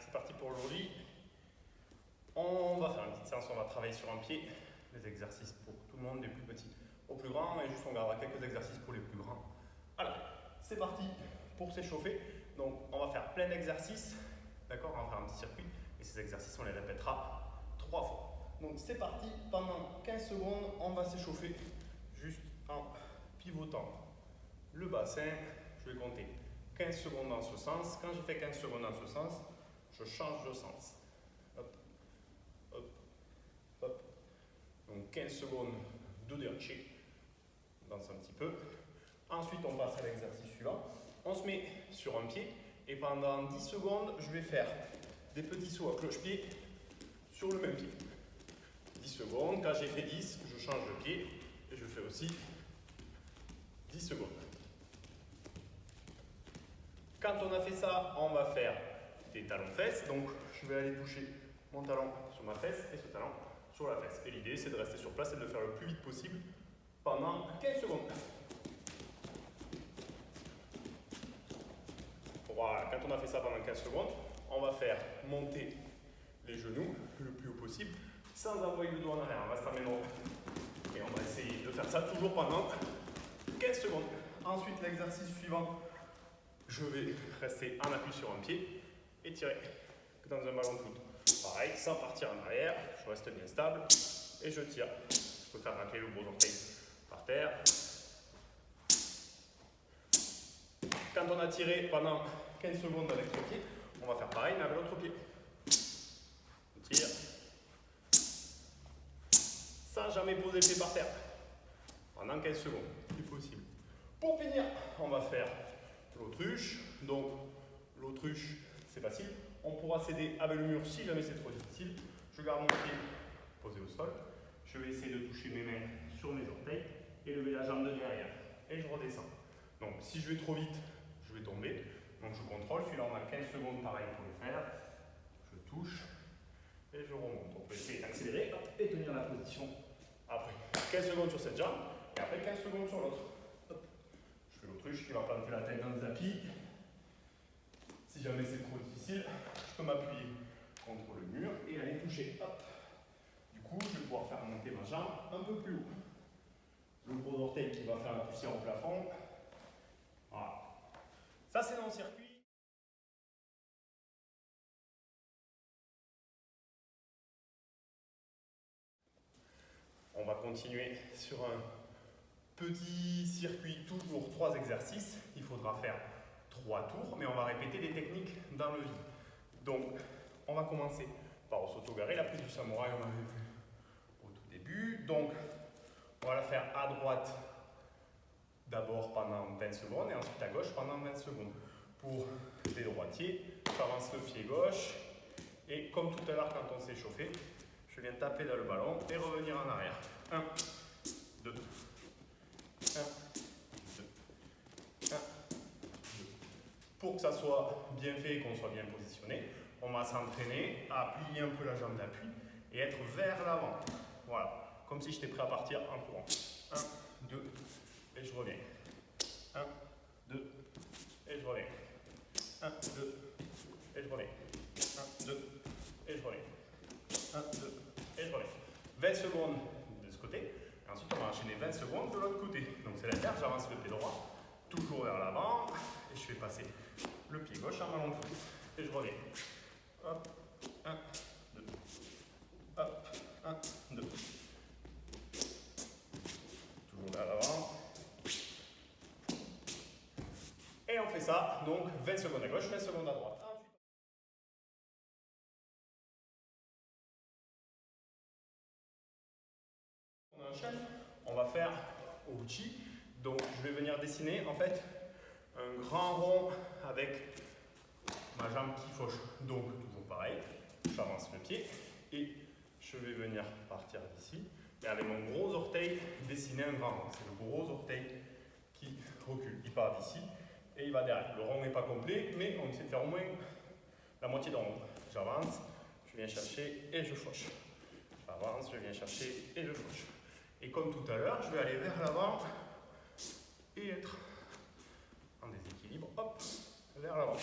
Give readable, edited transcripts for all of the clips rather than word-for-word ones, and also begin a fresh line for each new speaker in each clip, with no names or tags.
c'est parti pour aujourd'hui. On va faire une petite séance, on va travailler sur un pied. Les exercices pour tout le monde, des plus petits aux plus grands, et juste on gardera quelques exercices pour les plus grands. Alors, c'est parti pour s'échauffer. Donc, on va faire plein d'exercices, d'accord? On va faire un petit circuit, et ces exercices, on les répétera 3 fois. Donc, c'est parti, pendant 15 secondes, on va s'échauffer juste en pivotant le bassin. Je vais compter 15 secondes dans ce sens. Quand j'ai fait 15 secondes dans ce sens, je change de sens. Hop, hop, hop. Donc 15 secondes de déhanché. On danse un petit peu. Ensuite, on passe à l'exercice suivant. On se met sur un pied et pendant 10 secondes, je vais faire des petits sauts à cloche-pied sur le même pied. 10 secondes. Quand j'ai fait 10, je change de pied et je fais aussi 10 secondes. Quand on a fait ça, on va faire des talons-fesses. Donc, je vais aller toucher mon talon sur ma fesse et ce talon sur la fesse. Et l'idée, c'est de rester sur place et de le faire le plus vite possible pendant 15 secondes. Voilà, quand on a fait ça pendant 15 secondes, on va faire monter les genoux le plus haut possible sans envoyer le dos en arrière. On va se terminer droit. Et on va essayer de faire ça toujours pendant 15 secondes. Ensuite, l'exercice suivant. Je vais rester en appui sur un pied et tirer dans un ballon de foot. Pareil, sans partir en arrière, je reste bien stable et je tire. Je peux faire racler le gros orteil par terre. Quand on a tiré pendant 15 secondes avec le pied, on va faire pareil mais avec l'autre pied. On tire sans jamais poser le pied par terre pendant 15 secondes, si possible. Pour finir, on va faire l'autruche. Donc, l'autruche, c'est facile. On pourra s'aider avec le mur si jamais c'est trop difficile. Je garde mon pied posé au sol. Je vais essayer de toucher mes mains sur mes orteils et lever la jambe de derrière. Et je redescends. Donc, si je vais trop vite, je vais tomber. Donc, je contrôle. Celui-là, on a 15 secondes pareil pour le faire. Je touche et je remonte. On peut essayer d'accélérer et tenir la position. Après, 15 secondes sur cette jambe et après 15 secondes sur l'autre. Je fais l'autruche qui va planter la tête dans le tapis. Si jamais c'est trop difficile, je peux m'appuyer contre le mur et aller toucher. Hop. Du coup, je vais pouvoir faire monter ma jambe un peu plus haut. Le gros orteil qui va faire la poussière au plafond. Voilà. Ça, c'est dans le circuit. On va continuer sur un petit circuit, toujours 3 exercices. Il faudra faire 3 tours, mais on va répéter des techniques dans le vide. Donc, on va commencer par s'auto-garer, la prise du samouraï, on avait vu au tout début. Donc, on va la faire à droite d'abord pendant 20 secondes et ensuite à gauche pendant 20 secondes. Pour les droitiers, j'avance le pied gauche et comme tout à l'heure quand on s'est chauffé, je viens taper dans le ballon et revenir en arrière. 1, 2, 1, 2, 1, 2. Pour que ça soit bien fait et qu'on soit bien positionné, on va s'entraîner à plier un peu la jambe d'appui et être vers l'avant. Voilà, comme si j'étais prêt à partir en courant. 1, 2, et je reviens. 1, 2, et je reviens. 1, 2, et je reviens. 1, 2, et je reviens. 1, 2, et je reviens. 20 secondes de ce côté, et ensuite on va enchaîner 20 secondes de l'autre côté. Donc c'est l'inverse, j'avance le pied droit, toujours vers l'avant, et je fais passer le pied gauche en ballon de foot. Et je reviens. Hop, 1, 2. Hop, 1, 2. Toujours vers l'avant. Et on fait ça, donc 20 secondes à gauche, 20 secondes à droite. On enchaîne, on va faire Ouchi. Donc je vais venir dessiner en fait un grand rond avec ma jambe qui fauche. Donc toujours pareil, j'avance le pied et je vais venir partir d'ici et avec mon gros orteil dessiner un grand rond. C'est le gros orteil qui recule. Il part d'ici et il va derrière. Le rond n'est pas complet, mais on essaie de faire au moins la moitié de rond. J'avance, je viens chercher et je fauche. J'avance, je viens chercher et je fauche. Et comme tout à l'heure, je vais aller vers l'avant et être en déséquilibre, hop, vers l'avant.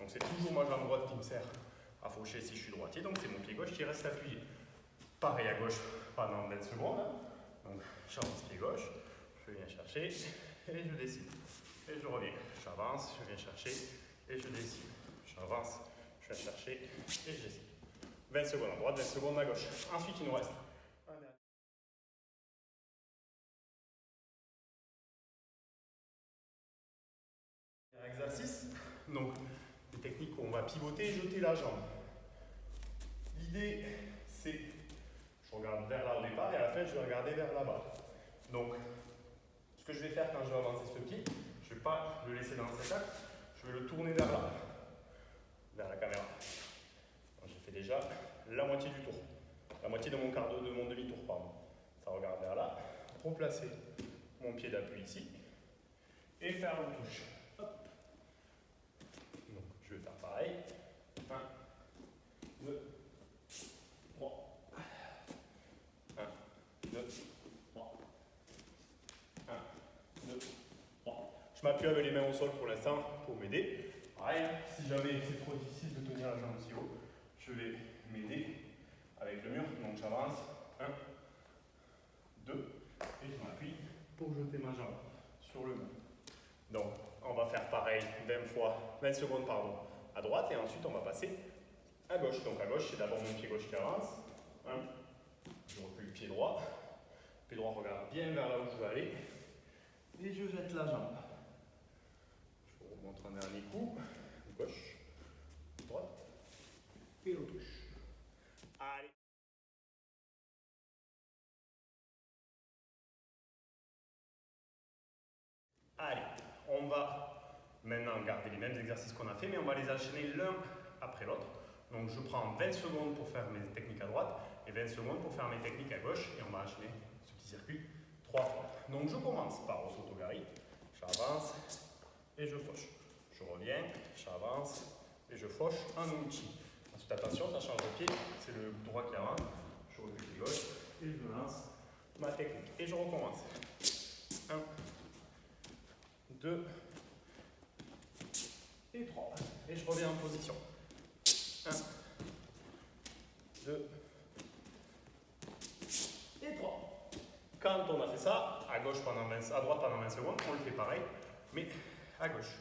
Donc c'est toujours ma jambe droite qui me sert à faucher si je suis droitier, donc c'est mon pied gauche qui reste appuyé. Pareil à gauche pendant 20 secondes. Donc j'avance pied gauche, je viens chercher et je décide. Et je reviens. J'avance, je viens chercher et je décide. J'avance, je viens chercher et je décide. 20 secondes à droite, 20 secondes à gauche. Ensuite, il nous reste un dernier exercice. Donc, des techniques où on va pivoter et jeter la jambe. L'idée, c'est, je regarde vers là au départ et à la fin, je vais regarder vers là-bas. Donc, ce que je vais faire quand je vais avancer ce pied, je ne vais pas le laisser dans cet axe, je vais le tourner vers là, vers la caméra. J'ai fait déjà la moitié du tour, la moitié de mon quart de mon demi-tour, pardon. Ça regarde vers là, replacer mon pied d'appui ici et faire une touche. Hop. Donc, je vais faire pareil. 1, 2, 3. 1, 2, 3. 1, 2, 3. Je m'appuie avec les mains au sol pour l'instant pour m'aider. Pareil, si jamais c'est trop difficile de tenir la jambe aussi haut, je vais m'aider avec le mur. Donc j'avance. 1, 2, et je m'appuie pour jeter ma jambe sur le mur. Donc on va faire pareil 20 secondes pardon, à droite et ensuite on va passer à gauche. Donc à gauche, c'est d'abord mon pied gauche qui avance. 1, je recule pied droit. Pied droit regarde bien vers là où je veux aller. Et je jette la jambe. Je vous remontre un dernier coup. Gauche, droite, et on touche. Allez. Allez, on va maintenant garder les mêmes exercices qu'on a fait, mais on va les enchaîner l'un après l'autre. Donc je prends 20 secondes pour faire mes techniques à droite et 20 secondes pour faire mes techniques à gauche et on va enchaîner ce petit circuit 3 fois. Donc je commence par Osotogari, j'avance et je fauche. Je reviens, j'avance et je fauche en uchi. Ensuite attention, ça change de pied, c'est le droit qui avance, je recule pied gauche et je lance ma technique. Et je recommence. 1, 2 et 3. Et je reviens en position. 1, 2 et 3. Quand on a fait ça, à droite pendant 20 secondes, on le fait pareil, mais à gauche.